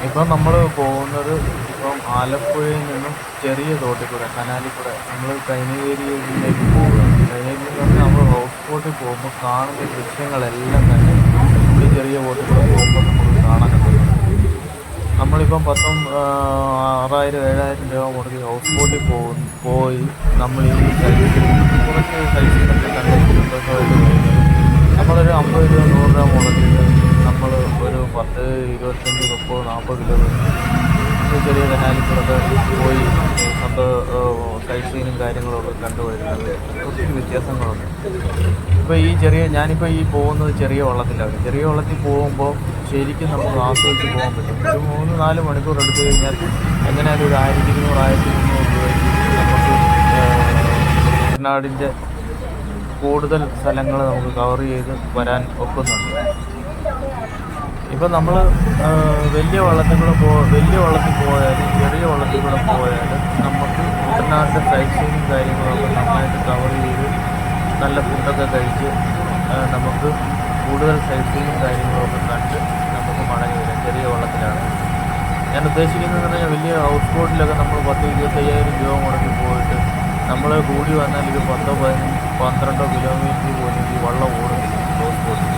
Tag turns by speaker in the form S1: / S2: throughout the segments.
S1: ഇപ്പം നമ്മൾ പോകുന്നത് ഇപ്പം ആലപ്പുഴയിൽ നിന്നും ചെറിയ തോട്ടിൽ കൂടെ കനാലിൽ കൂടെ നമ്മൾ കൈനകരിയിലേക്ക് പോവുകയാണ്. കൈനകരിയിൽ എന്ന് പറഞ്ഞാൽ നമ്മൾ ഹൗസ് ബോട്ടിൽ പോകുമ്പോൾ കാണുന്ന ദൃശ്യങ്ങളെല്ലാം തന്നെ ഈ ചെറിയ ബോട്ടിൽ കൂടെ പോകുമ്പോൾ നമുക്ക് കാണാൻ പറ്റും. നമ്മളിപ്പം 6000-7000 രൂപ മുടക്കി ഹൗസ് ബോട്ടിൽ പോയി നമ്മൾ ഈ സൈഡിൽ കുറച്ച് സൈഡിലൊക്കെ കണ്ടിട്ട് സന്തോഷമായിട്ട് വരുന്നത് നമ്മളൊരു 50 രൂപ 100 രൂപ മുടക്കിയിട്ട് നമ്മൾ ഒരു 10, 25, 30, 40 കിലോമീറ്റർ ചെറിയ കനാലിക്കൂടെ പോയി സൈറ്റ് സീനും കാര്യങ്ങളൊക്കെ കണ്ടുവരുന്നത് ഒത്തിരി വ്യത്യാസങ്ങളുണ്ട്. ഇപ്പോൾ ഞാനിപ്പോൾ ഈ പോകുന്നത് ചെറിയ വള്ളത്തിലാണ്. ചെറിയ വള്ളത്തിൽ പോകുമ്പോൾ ശരിക്കും നമുക്ക് ആസ്വദിച്ച് പോകാൻ പറ്റും. ഒരു 3-4 മണിക്കൂർ എടുത്തു കഴിഞ്ഞാൽ എങ്ങനെയായാലും ഒരു 1200-1300 രൂപയ്ക്ക് നമുക്ക് കുട്ടനാടിൻ്റെ കൂടുതൽ സ്ഥലങ്ങൾ നമുക്ക് കവർ ചെയ്ത് വരാൻ ഒക്കുന്നുണ്ട്. ഇപ്പം നമ്മൾ വലിയ വള്ളത്തിൽ പോയാലും ചെറിയ വള്ളത്തിൽ കൂടെ പോയാലും നമുക്ക് കുട്ടനാടിൻ്റെ സൈറ്റ് സീനും കാര്യങ്ങളൊക്കെ നന്നായിട്ട് കവർ ചെയ്ത് നല്ല ഫുഡൊക്കെ കഴിച്ച് നമുക്ക് കൂടുതൽ സൈറ്റ് സീനും കാര്യങ്ങളൊക്കെ കണ്ട് നമുക്ക് മടങ്ങി വരാം ചെറിയ വള്ളത്തിലാണ്. ഞാൻ ഉദ്ദേശിക്കുന്നത് പറഞ്ഞാൽ വലിയ ഹൗസ് ബോട്ടിലൊക്കെ നമ്മൾ 10-25,000 രൂപ മുടക്കി പോയിട്ട് നമ്മൾ കൂടി വന്നാൽ ഒരു 10-12 കിലോമീറ്റർ പോലും ഈ വള്ളം ഓടുന്നില്ല ഹൗസ് ബോട്ടിൽ.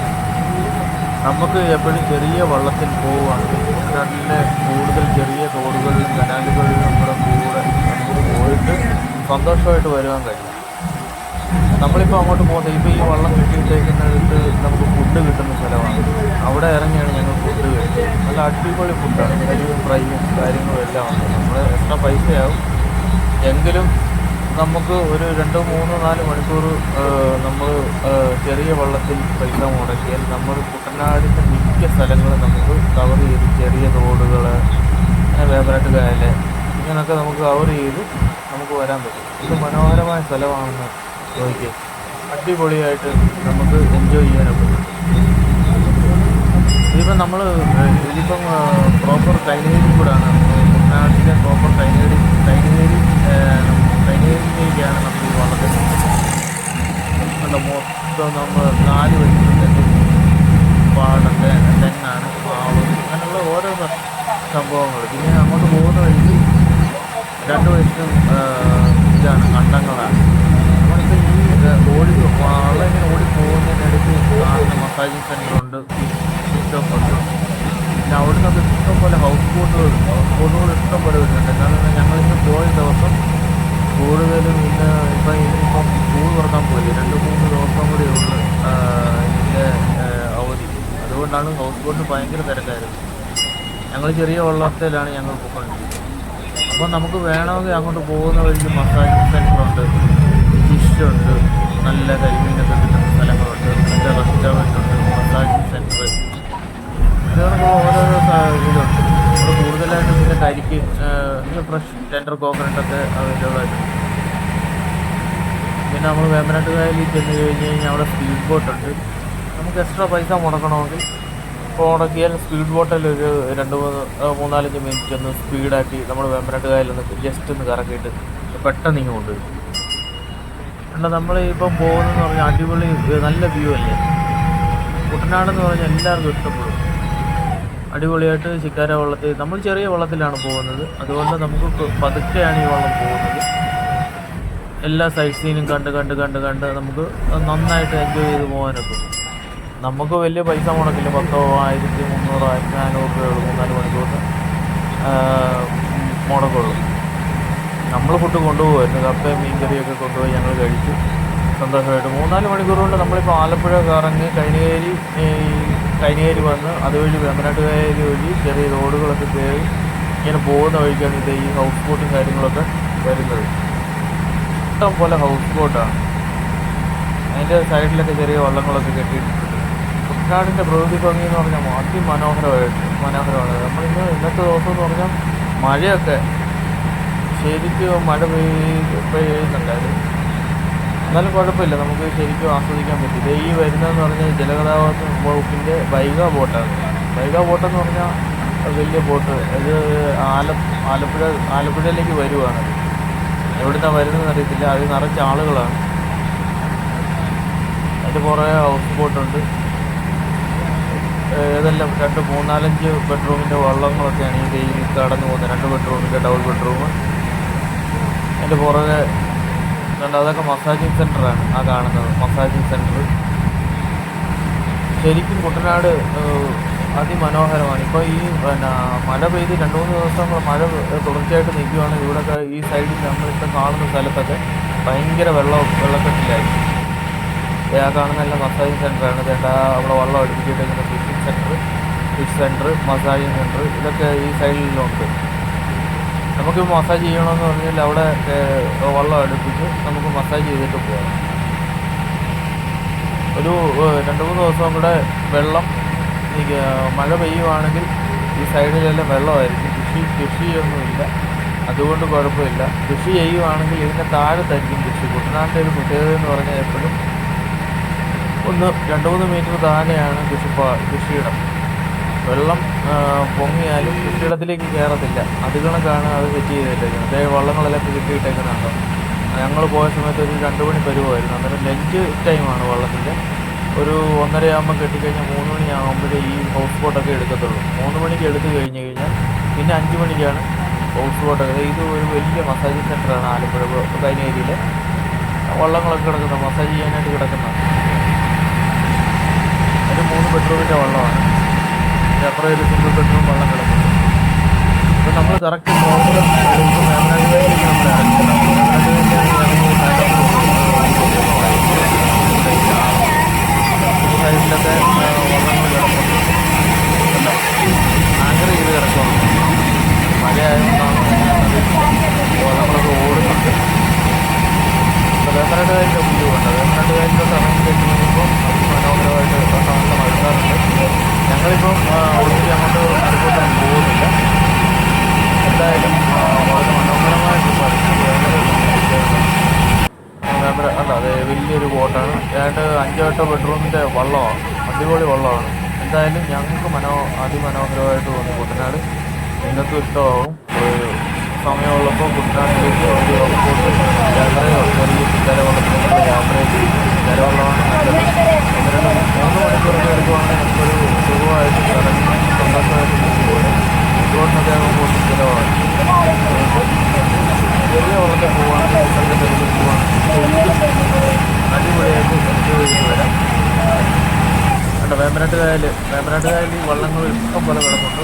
S1: നമുക്ക് എപ്പോഴും ചെറിയ വള്ളത്തിൽ പോവുകയാണെങ്കിൽ കുട്ടനാട്ടിലെ കൂടുതൽ ചെറിയ തോടുകളിലും കനാലുകളിലും കൂടെ നമുക്ക് പോയിട്ട് സന്തോഷമായിട്ട് വരുവാൻ കഴിയും. നമ്മളിപ്പോൾ അങ്ങോട്ട് പോകുന്നത് ഇപ്പോൾ ഈ വള്ളം കെട്ടിയിട്ടേക്കുന്നിടത്ത് നമുക്ക് ഫുഡ് കിട്ടുന്ന സ്ഥലമാണ്. അവിടെ ഇറങ്ങിയാണ് ഞങ്ങൾ ഫുഡ് കഴിച്ചത്. നല്ല അടിപൊളി ഫുഡാണ്. കരിയും ഫ്രൈയും കാര്യങ്ങളും എല്ലാം ഉണ്ട്. നമ്മൾ എക്സ്ട്രാ പൈസയാവും എങ്കിലും നമുക്ക് ഒരു 2-3-4 മണിക്കൂർ നമ്മൾ ചെറിയ വള്ളത്തിൽ പൈസ മുടക്കിയാൽ നമ്മൾ കുട്ടനാടിൻ്റെ മിക്ക സ്ഥലങ്ങളും നമുക്ക് കവർ ചെയ്ത് ചെറിയ തോടുകൾ വേമ്പനാട്ട് കായൽ ഇങ്ങനെയൊക്കെ നമുക്ക് കവർ ചെയ്ത് നമുക്ക് വരാൻ പറ്റും. ഇത് മനോഹരമായ സ്ഥലമാണെന്ന് നോക്കിയാൽ അടിപൊളിയായിട്ട് നമുക്ക് എൻജോയ് ചെയ്യാനൊക്കെ പറ്റും. ഇതിപ്പം പ്രോപ്പർ കൈനകരി കൂടാണ്. കുട്ടനാട്ടിലെ പ്രോപ്പർ കൈനകരിയിലേക്കാണ് നമ്മൾ ഈ വള്ളത്തിൽ മൊത്തം നമ്മൾ 4 വശത്തും പാടത്തെ തെങ്ങാണ്, പാവ് അങ്ങനെയുള്ള ഓരോ സംഭവങ്ങൾ. പിന്നെ അങ്ങോട്ട് പോകുന്ന വഴിക്ക് 2 വശത്തും ഇതാണ് കണ്ടങ്ങളാണ്. നമ്മളിപ്പോൾ ഈ വള്ളം ഇങ്ങനെ ഓടിപ്പോകുന്നതിനടുത്ത് കാണുന്ന മസാജിങ് സെൻ്ററുണ്ട്, ഇഷ്ടമുണ്ട്. പിന്നെ അവിടെ നിന്നൊക്കെ ഇഷ്ടംപോലെ ഹൗസ് ബോട്ടുകൾ ഇഷ്ടം പോലെ വരുന്നുണ്ട്. കാരണം ഞങ്ങളിന്ന് പോയ ദിവസം കൂടുതലും ഇനിയിപ്പം സ്കൂൾ തുറക്കാൻ പോയി 2-3 ദിവസം കൂടി ഉള്ളു ഇതിൻ്റെ അവധി. അതുകൊണ്ടാണ് ഹൗസ് ബോട്ടിന് ഭയങ്കര തിരക്കായിരുന്നു. ഞങ്ങൾ ചെറിയ വള്ളത്തിലാണ് ഞങ്ങൾ പോയിക്കൊണ്ടിരിക്കുന്നത്. അപ്പോൾ നമുക്ക് വേണമെങ്കിൽ അങ്ങോട്ട് പോകുന്ന വഴിക്ക് മസാജിങ് സെൻ്ററുണ്ട്, ഫിഷുണ്ട്, നല്ല കരിമീനൊക്കെ കിട്ടുന്ന സ്ഥലങ്ങളുണ്ട്, നല്ല റെസ്റ്റോറൻ്റ് ഉണ്ട്, മസാജിങ് സെൻ്റർ, ഇതൊക്കെ ഓരോരോ ഇതുണ്ട്. നമ്മൾ കൂടുതലായിട്ടും പിന്നെ കരിക്ക് ഫ്രഷ് ടെൻഡർ കോക്കനട്ടൊക്കെ അവൈലബിൾ ആയിട്ടുണ്ട്. പിന്നെ നമ്മൾ വേമ്പനാട്ട് കായലിൽ ചെന്ന് കഴിഞ്ഞാൽ അവിടെ സ്പീഡ് ബോട്ടുണ്ട്. നമുക്ക് എക്സ്ട്രാ പൈസ മുടക്കണമെങ്കിൽ മുടക്കിയാൽ സ്പീഡ് ബോട്ടിൽ ഒരു 2-3-4-5 മിനിറ്റ് ഒന്ന് സ്പീഡാക്കി നമ്മൾ വേമ്പനാട്ട് കായലൊന്ന് ജസ്റ്റ് ഒന്ന് കറക്കിയിട്ട് പെട്ടെന്ന് ഇങ്ങ് കൊണ്ടുവരും. കാരണം നമ്മൾ ഇപ്പം പോകുന്നതെന്ന് പറഞ്ഞാൽ അടിപൊളി നല്ല വ്യൂ അല്ലേ. കുട്ടനാടെന്ന് പറഞ്ഞാൽ എല്ലാവർക്കും ഇഷ്ടപ്പെടും. അടിപൊളിയായിട്ട് ശിക്കാര വള്ളത്തിൽ നമ്മൾ ചെറിയ വള്ളത്തിലാണ് പോകുന്നത്. അതുകൊണ്ട് നമുക്ക് പതുക്കെയാണ് ഈ വള്ളം പോകുന്നത്. എല്ലാ സൈറ്റ് സീനും കണ്ട് നമുക്ക് നന്നായിട്ട് എൻജോയ് ചെയ്ത് പോകാനൊക്കെ. നമുക്ക് വലിയ പൈസ മുടക്കില്ല. 10, 1300, 1400 രൂപയുള്ളൂ 3-4 മണിക്കൂറിന് മുടക്കുള്ളൂ. നമ്മൾ ഫുഡ് കൊണ്ടുപോകുമായിരുന്നു. കപ്പയും മീൻകറിയൊക്കെ കൊണ്ടുപോയി ഞങ്ങൾ കഴിച്ചു സന്തോഷമായിട്ട്. 3-4 മണിക്കൂർ കൊണ്ട് നമ്മളിപ്പോൾ ആലപ്പുഴ കറങ്ങി കൈനകരി വന്ന് അതുവഴി വേമ്പനാട്ട് കായൽ വഴി ചെറിയ റോഡുകളൊക്കെ കയറി ഇങ്ങനെ പോകുന്ന വഴിക്കാണ് ഇത് ഈ ഹൗസ് ബോട്ടും കാര്യങ്ങളൊക്കെ വരുന്നത്. ഇഷ്ടം പോലെ ഹൗസ് ബോട്ടാണ്. അതിൻ്റെ സൈഡിലൊക്കെ ചെറിയ വള്ളങ്ങളൊക്കെ കെട്ടിയിട്ടുണ്ട്. കുട്ടനാടിൻ്റെ പ്രകൃതി ഭംഗി എന്ന് പറഞ്ഞാൽ മനോഹരമാണ്. ഇന്നത്തെ ദിവസം എന്ന് പറഞ്ഞാൽ മഴയൊക്കെ ശരിക്കും മഴ പെയ്യുന്നുണ്ടായിരുന്നു. എന്നാലും കുഴപ്പമില്ല, നമുക്ക് ശരിക്കും ആസ്വദിക്കാൻ പറ്റും. ഈ വരുന്നതെന്ന് പറഞ്ഞാൽ ജലഗതാഗത വകുപ്പിൻ്റെ ബൈഗ ബോട്ടാണ്. ബൈഗ ബോട്ടെന്ന് പറഞ്ഞാൽ വലിയ ബോട്ട്. ഇത് ആലപ്പുഴയിലേക്ക് വരുവാണ്. എവിടുന്നാണ് വരുന്നതെന്ന് അറിയത്തില്ല. അത് നിറച്ച ആളുകളാണ്. അതിൻ്റെ കുറേ ഹൗസ് ബോട്ടുണ്ട്. ഏതെല്ലാം 2, 3, 4, 5 ബെഡ്റൂമിൻ്റെ വള്ളങ്ങളൊക്കെയാണ് ഈ വെയിൽ കടന്നു പോകുന്നത്. 2 ബെഡ്റൂമിൻ്റെ ഡബിൾ ബെഡ്റൂം. അതിൻ്റെ പുറകെ കണ്ട അതൊക്കെ മസാജിങ് സെൻ്ററാണ് ആ കാണുന്നത്. മസാജിങ് സെൻറ്റർ ശരിക്കും കുട്ടനാട് അതിമനോഹരമാണ്. ഇപ്പോൾ ഈ മഴ പെയ്ത് 2-3 ദിവസം മഴ തുടർച്ചയായിട്ട് നിൽക്കുകയാണെങ്കിൽ ഇവിടെയൊക്കെ ഈ സൈഡിൽ നമ്മളിപ്പോൾ കാണുന്ന സ്ഥലത്തൊക്കെ ഭയങ്കര വെള്ളക്കെട്ടിലായിരിക്കും. ആ കാണുന്നതെല്ലാം മസാജിങ് സെൻ്ററാണ്. അവിടെ വെള്ളം അടുപ്പിച്ചിട്ടേക്കുന്ന ഫിഷ് സെൻറ്റർ, മസാജിങ് സെൻറ്റർ ഇതൊക്കെ ഈ സൈഡിലുണ്ട്. നമുക്കിപ്പോൾ മസാജ് ചെയ്യണമെന്ന് പറഞ്ഞാൽ അവിടെ വെള്ളം അടുപ്പിച്ച് നമുക്ക് മസാജ് ചെയ്തിട്ട് പോകാം. ഒരു 2-3 ദിവസം കൂടെ വെള്ളം മഴ പെയ്യുവാണെങ്കിൽ ഈ സൈഡിലെല്ലാം വെള്ളമായിരിക്കും. കൃഷിയൊന്നുമില്ല, അതുകൊണ്ട് കുഴപ്പമില്ല. കൃഷി ചെയ്യുവാണെങ്കിൽ ഇതിൻ്റെ താഴത്തായിരിക്കും കൃഷി. കുട്ടനാടിൻ്റെ ഒരു പ്രത്യേകത എന്ന് പറഞ്ഞാൽ എപ്പോഴും 2-3 മീറ്റർ താഴെയാണ് കൃഷിയിടം. വെള്ളം പൊങ്ങിയാലും കൃഷിയിടത്തിലേക്ക് കയറത്തില്ല. അത് കണക്കാണ് അത് സെറ്റ് ചെയ്തിട്ടേക്കുന്നത്. അതേ വള്ളങ്ങളെല്ലാം കെട്ടിയിട്ടേക്കുന്നുണ്ടോ. ഞങ്ങൾ പോയ സമയത്ത് ഒരു 2 മണി പരുവമായിരുന്നു. അന്നേരം ലഞ്ച് ടൈമാണ് വള്ളത്തിൻ്റെ. ഒരു 1:30 ആകുമ്പോൾ കെട്ടിക്കഴിഞ്ഞാൽ 3 മണിയാകുമ്പോഴേ ഈ ഹൗസ് ബോട്ടൊക്കെ എടുക്കത്തുള്ളൂ. 3 മണിക്ക് എടുത്തു കഴിഞ്ഞ് കഴിഞ്ഞാൽ പിന്നെ 5 മണിക്കാണ് ഹൗസ് ബോട്ടൊക്കെ. ഇത് ഒരു വലിയ മസാജിങ് സെൻ്ററാണ്. ആലപ്പുഴ കൈനേരിയിൽ വള്ളങ്ങളൊക്കെ കിടക്കുന്നത്, മസാജ് ചെയ്യാനായിട്ട് കിടക്കുന്നത്. ഒരു 3 ബെഡ്റൂമിൻ്റെ വള്ളമാണ്. അപ്പുറം ഒരു സിംഗിൾ ബെഡ്റൂം വള്ളം കിടക്കുന്നത്. അപ്പോൾ നമ്മൾ കറക്റ്റ് പ്രോഗ്രാം സൈഡിലൊക്കെ വള്ളങ്ങൾ കിടക്കുന്നു. ആങ്കർ ചെയ്ത് കിടക്കുകയാണ്. മഴയായതുകൊണ്ടാണ് വള്ളങ്ങളൊക്കെ ഓടുന്നുണ്ട്. അപ്പോൾ വേമ്പനാട്ടുകായലിൻ്റെ വ്യൂ ഉണ്ട്. വേമ്പനാട്ടുകായലിലോട്ട് ഇറങ്ങി കഴിയുമ്പോൾ മനോഹരമായിട്ട് നല്ല മഴക്കാറുണ്ട്. ഞങ്ങളിപ്പം ഒത്തിരി അങ്ങോട്ട് അടുത്തോട്ടൊന്നും പോകുന്നില്ല. എന്തായാലും വളരെ മനോഹരമായിട്ട് അല്ല, അത് വലിയൊരു ബോട്ടാണ്. ഏതാണ്ട് 5-8 ബെഡ്റൂമിൻ്റെ വള്ളമാണ്. അടിപൊളി വള്ളമാണ്. എന്തായാലും ഞങ്ങൾക്ക് അതിമനോഹരമായിട്ട് തോന്നി കുട്ടനാട്. നിങ്ങൾക്കും ഇഷ്ടമാവും. സമയമുള്ളപ്പോൾ കുട്ടനാട്ടിലേക്ക് ഒരു ഹൗസ്ബോട്ട് യാത്രയോ ചെറിയ ചില്ലവള്ളത്തിലേക്കുള്ള യാത്രയോ ചെയ്യും. ചിലവള്ളമാണ് നല്ലത്. 1-2-3 മണിക്കൂറൊക്കെ എടുക്കുവാണെങ്കിൽ നമുക്കൊരു സുഖമായിട്ട് കടലിൽ സന്തോഷമായിട്ട് പോകും. ഇതുകൊണ്ടൊക്കെ നമുക്ക് ചിലവാണ്. ചെറിയ വള്ളത്തിൽ പോവുകയാണെങ്കിൽ സ്ഥലത്തെങ്കിലും പോവുകയാണെങ്കിൽ അടിപൊളിയായിട്ട് എൻജോയ് ചെയ്ത് വരാം. കണ്ടോ വേമ്പനാട്ടുകായൽ ഈ വള്ളങ്ങൾ ഇഷ്ടം പോലെ കിടക്കുന്നുണ്ട്.